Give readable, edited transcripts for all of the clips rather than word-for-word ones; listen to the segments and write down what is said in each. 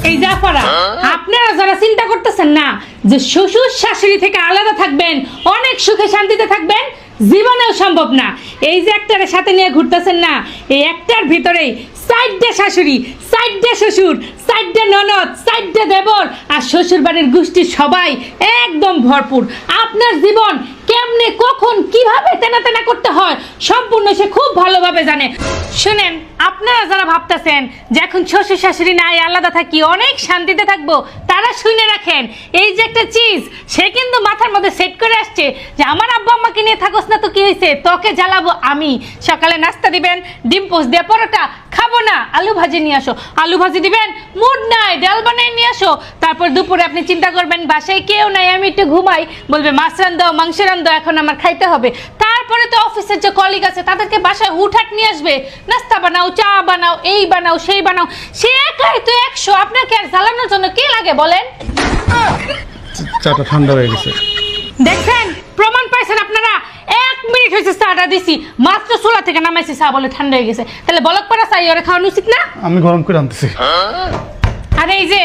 এই জাফরা, আপনারা যারা চিন্তা করতেছেন না যে শ্বশুর শাশুড়ি থেকে আলাদা থাকবেন, অনেক সুখে শান্তিতে থাকবেন, জীবনেও সম্ভব না। এই যে একটার সাথে নিয়ে ঘুরতেছেন না, এই একটার ভিতরেই সাইডটা শাশুড়ি, সাইডটা শ্বশুর, সাইডটা ননদ, সাইডটা দেবর আর শ্বশুর বাড়ির গোষ্ঠী সবাই একদম ভরপুর। আপনার জীবন কেমনে কখন কিভাবে তেনা তেনা করতে হয় সম্পূর্ণ সে খুব ভালোভাবে জানে। শুনেন, আপনারা যারা ভাবতেছেন যে এখন শ্বশুর শাশুড়ি নাই আলাদা থাকি অনেক শান্তিতে থাকবো, তারা শুনে রাখেন, এই যে একটা চিজ সে কিন্তু মাথার মধ্যে সেট করে আসছে যে আমার আব্বা আম্মাকে নিয়ে থাকোস না তো কি হয়েছে, তোকে জ্বালাবো আমি। সকালে নাস্তা দিবেন, ডিম পোস্ট দিয়ে পরোটা, খাবো না আলু ভাজি নিয়ে আসো, আলু ভাজি দিবেন, মুড নাই ডাল বানিয়ে নিয়ে আসো। তারপর দুপুরে আপনি চিন্তা করবেন বাসায় কেউ নাই, আমি একটু ঘুমাই, বলবে মাছ রান্দাও মাংস রান্দাও এখন আমার খাইতে হবে। তারপরে তো অফিসের যে কলিগ আছে তাদেরকে বাসায় হুটহাট নিয়ে আসবে, নাস্তা বানাও, চা বানাও, এই বানাও সেই বানাও, সে একাই তো 100। আপনাকে আর জ্বালানোর জন্য কি লাগে বলেন? চাটা ঠান্ডা হয়ে গেছে। দেখছেন, প্রমাণ পাইছেন আপনারা। 1 মিনিট হয়েছে চাটা দিছি, মাত্র চুলা থেকে নামাইছি, চা বলে ঠান্ডা হয়ে গেছে। তাহলে বলক পাড়া চাই ওরে খাওয়ানো উচিত না? আমি গরম করে আনতেছি। আর এই যে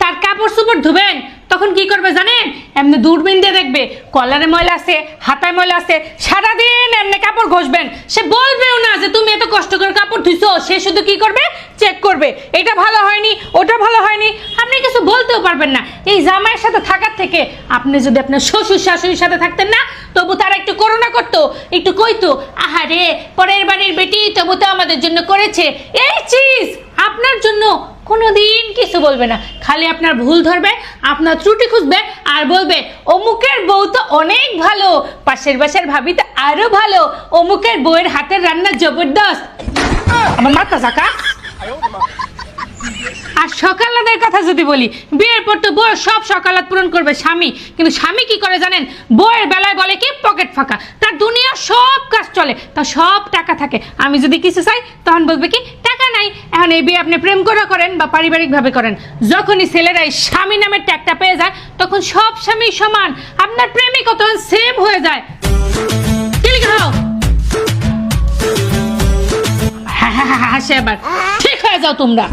তার কাপড় চোপড় ধুবেন, তখন কি করবে জানেন? এমনি দূরবীন দিয়ে দেখবে কলারে ময়লা আছে, হাতায় ময়লা আছে, সারাদিন এমনি কাপড় ঘষবেন। সে বলবেও না যে তুমি এত কষ্ট করে কাপড় ধুইছো, সে শুধু কি করবে চেক করবে, এটা ভালো হয়নি, ওটা ভালো হয়নি। আপনি কিছু বলতেও পারবেন না। এই জামাইয়ের সাথে থাকার থেকে আপনি যদি আপনার শ্বশুর শাশুড়ির সাথে থাকতেন না, তবু তারা একটু করুণা করতো, একটু কইতো আহারে পরের বাড়ির বেটি তবু তো আমাদের জন্য করেছে। এই চিজ আপনার জন্য কোনোদিন কিছু বলবে না, খালি আপনার ভুল ধরবে, আপনার ত্রুটি খুঁজবে আর বলবে অমুকের বউ তো অনেক ভালো, পাশের বাসার ভাবি তো আরো ভালো, অমুকের বউয়ের হাতের রান্না জবরদস্ত। আমার মাথা চাকা। আর সকালাতের কথা যদি বলি, বিয়ের পর তো বউয়ের সব সকালাত পূরণ করবে স্বামী, কিন্তু স্বামী কি করে জানেন? বউয়ের বেলায় বলে কি পকেট ফাঁকা, তার দুনিয়ার সব কাজ চলে, তার সব টাকা থাকে। আমি যদি কিছু চাই তখন বলবে কি টাকা নাই। এখন এই বিয়ে আপনি প্রেম করে করেন বা পারিবারিকভাবে করেন, যখনই ছেলেরাই স্বামী নামের ট্যাগটা পেয়ে যায় তখন সব স্বামী সমান, আপনার প্রেমিকও তখন সেম হয়ে যায়। হাসে আবার ঠিক হয়ে যাও তোমরা।